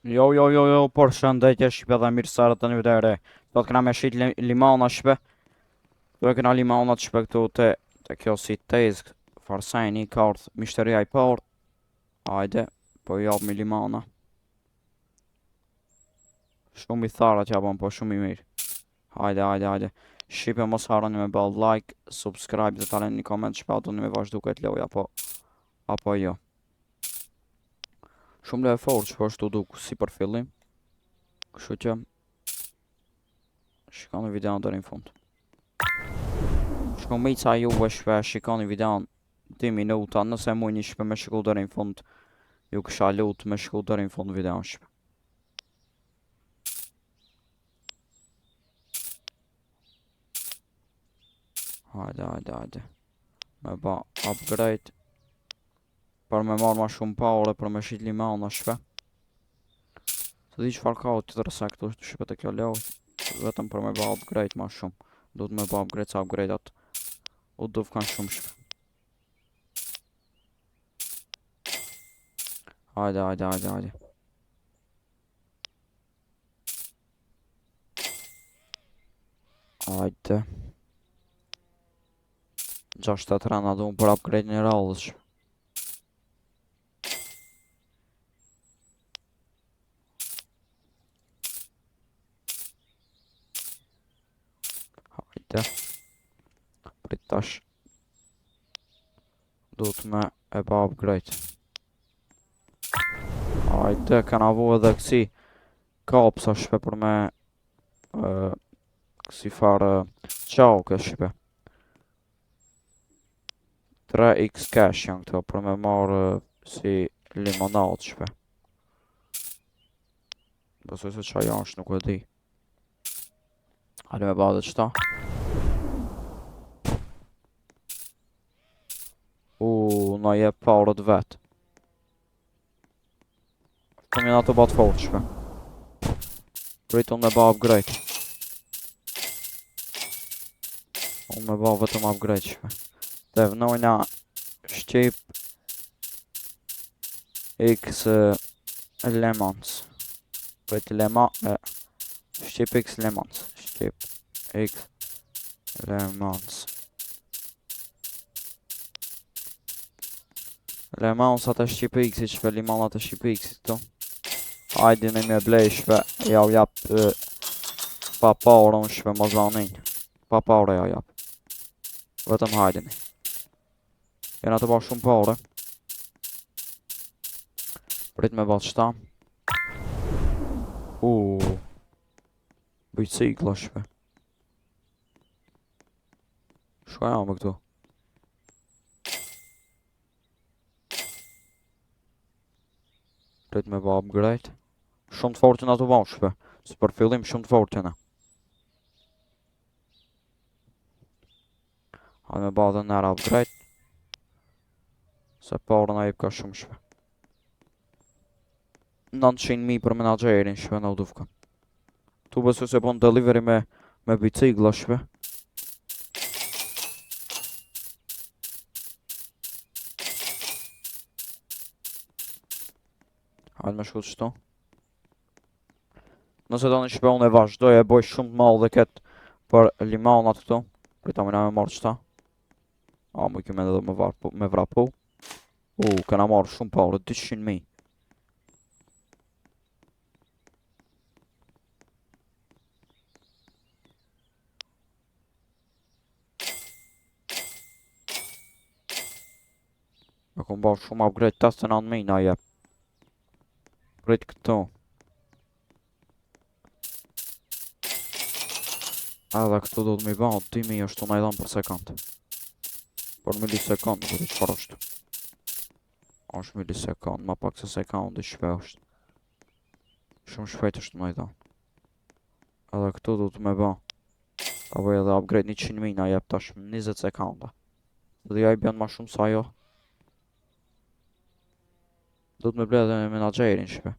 Jo, por shëndetje shqipe dhe mirë sërët të një vdere. Do të këna me shqit limona shqipe. Do e këna limonat shqipe këtu të kjo si tezg. Farsajni, kartë, mishteria i por. Ajde, po japë mi limona. Shumë i tharat japëm, po shumë i mirë. Hajde. Shqipe mos harani me ball like, subscribe dhe talen një koment shpe ato një me vazhdu këtë loja, apo jo. Shumë le e forë që po është të duk si për fillim. Kështu që shikoni videon deri në fund. Shumica juve shpe shikoni videon 2 minuta, nëse mujni shpe me shiku deri në fund, ju kësha lut me shiku deri në fund videon shpe. Hajde. Me ba upgrade. Për me marrë ma shumë power për me shit limona shpe. Të di qëfar ka o të tërësa këtu shpe të kjo loj. Vetëm për me ba upgrade ma shumë. Do të me ba upgrade sa upgrade-at u duf kanë shumë shpe. Hajde. Hajde. 6 rana du për upgrade një rallës shpe. Hajde. Prit tash. Du të me e ba upgrade. Hajde, kanë avu edhe kësi kapsa shpe për me kësi farë qau kësë shpe. 3x cash janë këto për me marrë si limonat shpe. Besoj se qa janë është nuk e di. Hajde me ba dhe qëta. Na jep powerët vetë. Këmë jena të batë fort shpe. Pritë unë me ba upgrade. Unë me ba vetëm upgrade shpe. Dhe vënojna Shqip X lemons. Prit Shqip X lemons. Shqip X lemons. Lemonsat e Shqip X-i shpe, limonat e Shqip X-i këtu. Hajdi me me blej shpe, ja u jap pa paure unë shpe ma zanin. Pa paure ja jap. Vetëm hajdini. Jena të ba shumë paure. Prit me ba qëta. Bicikla shpe. Shka jam me këtu? Prit me ba upgrade. Shumë të fortin ato ba shpe. Si për fillim shumë të fortin. Hajde me ba dhe nera upgrade. Se parën a jip ka shumë shpe. 900.000 për menagerin shpe në udufka. Tu besu se bon delivery me bicikla shpe. Hajde me shku të shtu. Nëse do një shpe unë e vazhdoj e boj shumë të malë dhe ketë për limonat këtu. Prita mëna me marrë qëta. Mu i keme edhe me vrapu. Këna marrë shumë paure, 200.000. Me kom bërë shumë upgrade 89.000 na jep. Prit këtu. Edhe këtu do të mi ba 2.000 është të najdan për sekund. Për milisekund, nuk di qëfar është. është milisekund, ma pak se sekund i shpe është. Shumë shpejt është të najdan. Edhe këtu do të me ba. Ta bëj edhe upgrade 100.000 na jep tash 20 sekunda. Dhe ja i bjen ma shumë sa jo. Do të me ble edhe me menagerin shpe.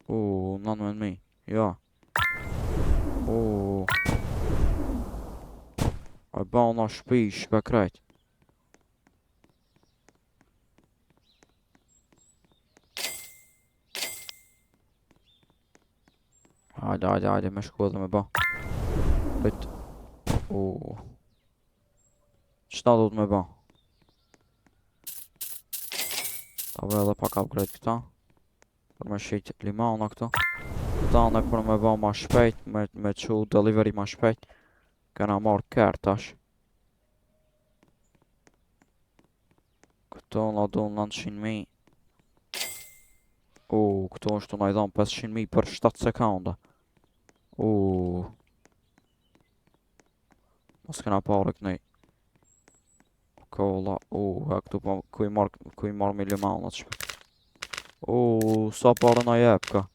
19.000, ja. A ba una shpi shpe krejt. Hajde, me shku edhe me ba. Prit. Qëta do të me ba? Ta vë edhe pak upgrade këta. Për me shqit limana këta. Këta në për me ba ma shpejt, me qu delivery ma shpejt. Kena marrë kërë tash. Këto na do 900.000. Këto është na i dham 500.000 për 7 sekonda. Mos kena pare kënej. Kolla, këtu po ku i marr me limanat shpejt. Sa pare na jep ka.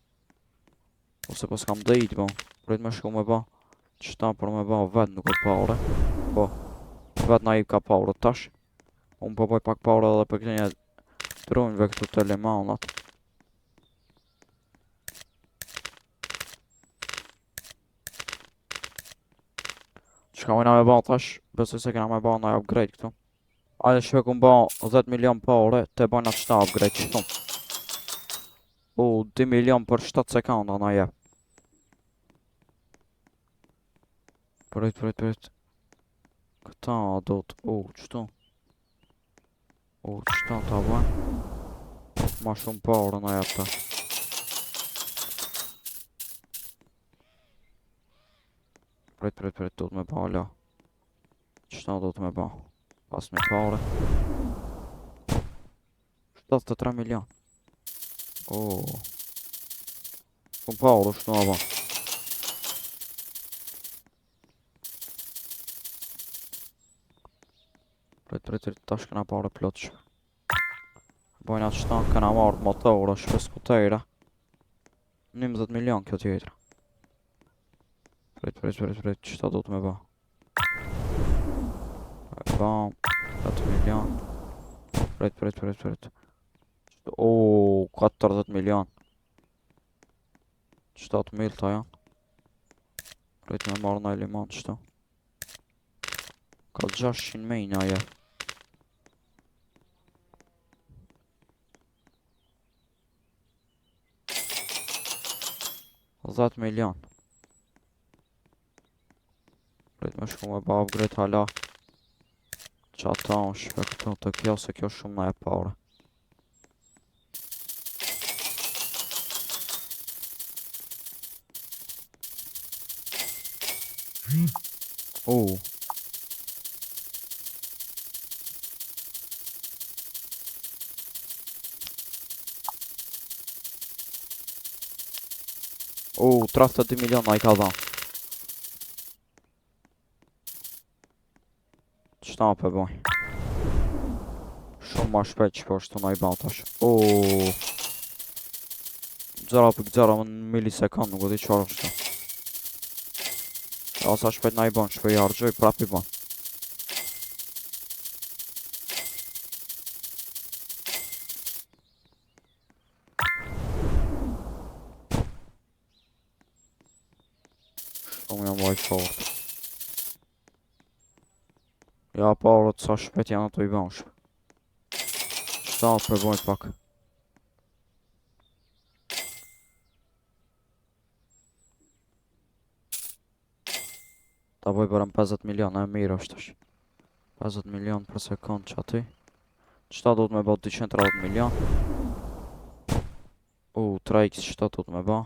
Ose pas kam dhejt po. Prit me shku me ba. Qëta për me ba vet nuk e pare. Po. Vet na i ka pare tash. Unë po boj pak pare edhe për kënje trunjve këtu të limanat. Qka vajna me ba tash? Besoj se kena me ba na upgrade këtu. Ajde shpe ku ba 10 milion pare, te bajna qëta upgrade qëtum. 2 milion për 7 sekonda na jep. Prit. Këta do të, qëtu. Qëta ta bajnë. Ma shumë pare na jep ta. Prit, do të me ba la. Qëta do të me ba? Pas me pare. 73 milion. Shumë pare shtu na ba. Prit, tash kena pare plot shpe. Bojna qëta kena marrë motora shpe skutera. 11 milion kjo tjetra. Prit, qëta do të me ba? Bam, 7 milion. Prit. 40 milion. 7 mil ta janë. Prit me marrë na liman qëta. Ka 600.000 na jep. 10 milion. Prit me shku me ba upgrade hala. Qa ta unë shpe këtu të kjo se kjo shumë na e pare. Oh, 32 milion na I ka dha. Qëta për boj? Shumë ma shpejt që po është të na I ban tash. Gjera për gjera më në milisekund nuk o di qarë është ta. Ja sa shpejt na I ban, shpejt I hargjoj, prap I ban. Shumë jam vaj fort. Ja parët sa shpejt janë ato I ban shpejt. Qëta për boj pak. Ta boj bërëm 50 milion, e mirë është tash. 50 milion për sekund që aty. Qëta do të me ba 230 milion. 3x qëta do të me ba.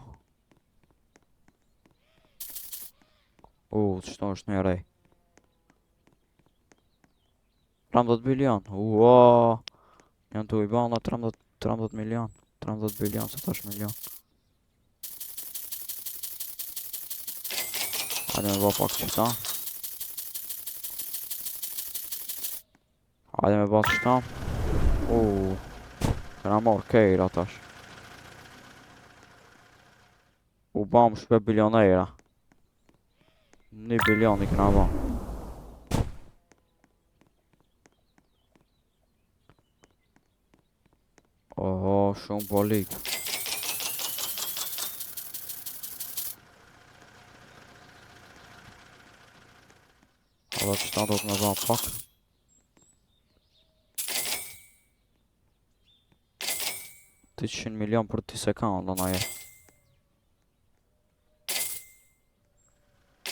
Qëta është një rej. 13 bilion. Janë të I bana 13 milion. 13 bilion, se tash milion. Hajde me ba pak qëta. Hajde me ba qëta. Këna marrë kejra tash. Bam shpe bilionera. 1 bilion I këna ba. Shumë polik. Edhe qëta do të me ba pak. 800 milion për 10 sekunda na je.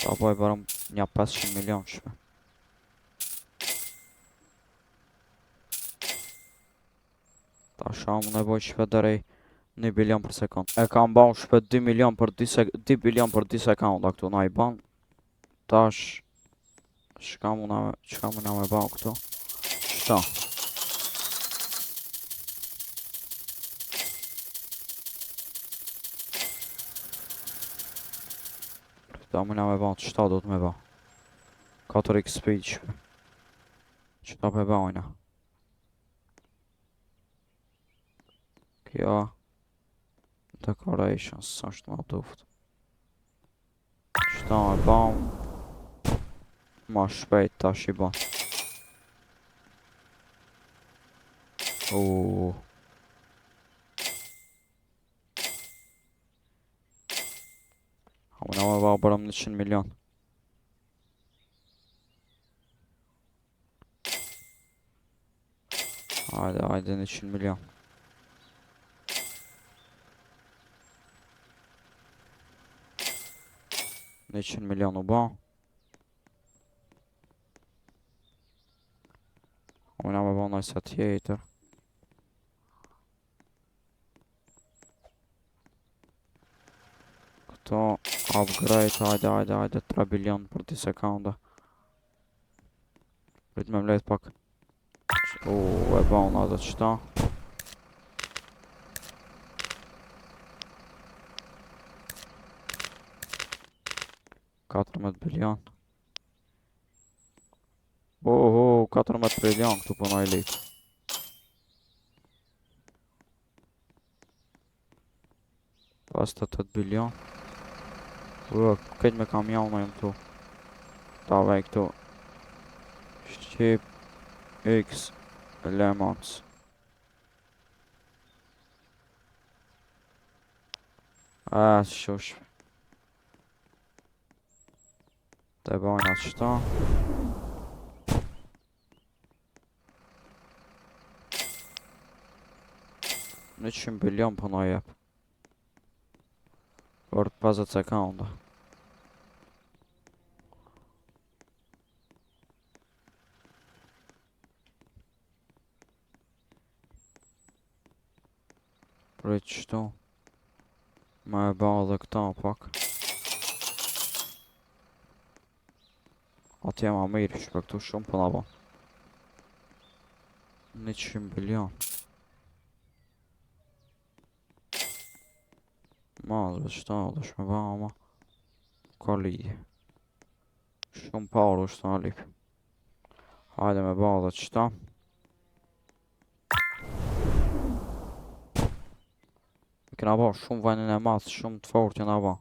Ta boj barëm një 500 milion shpe. Ta shamu në boj shpe dërej 1 bilion për sekund. E kam ban shpe 2 milion për 2 bilion për 2 sekunda këtu na i ban. Tash çka mu na me ban këtu? Qëta? Qëta mu na me ban, qëta do të me ban? 4x speed shpe. Qëta pe banjna? Kjo Decorations, është ma duft. Qëta me ban? Ma shpejt tash i ban. Unë me ban bërëm 100 milion. Hajde 100 milion. Në 100 milion u ban. Unë me ban nëjsa tjetër. Këto upgrade, hajde 3 bilion për 2 sekunda. Vrit me mlejt pak. E ban atë qëta. 14 bilion. 14 bilion këtu punoj lik. Pas 8 bilion. Këtë me kamion me jëm këtu. Ta vej këtu. Shqip X Lemons. Shush. Te bojnë atë qëta. Në 100 bilion për në jep. Për 50 sekunda. Për e qëtu. Me e ba dhe këta pak. Atje ma mirë shpe këtu shumë për në ba. 100 bilion. Ma dhe qëta dhe shme ba ama. Ka lidhje. Shumë parë është në lip. Hajde me ba dhe qëta. Këna ba shumë vajnën e matë, shumë të fort jëna ba.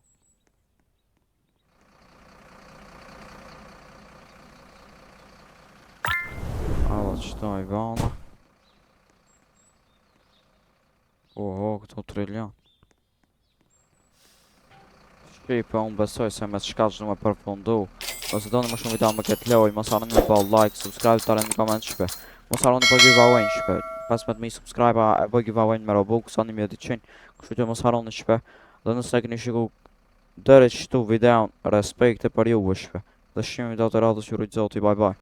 Qëta i bana. Këto trilion. Shqipe, unë besoj se me të shka që du me përfundu. Nëse do në më shumë video me këtë loj, mos harroni me bëll like, subscribe, të arreni në comment shpe. Mos harroni për giveaway shpe. 15.000 subscribe e bëj giveaway me Robux, sa 1.100. Kështu që mos harroni shpe. Dhe nëse keni shiku deri qëtu videon, respekte për juve shpe. Dhe shqimi do të radhës ju rujtë zoti, bye bye.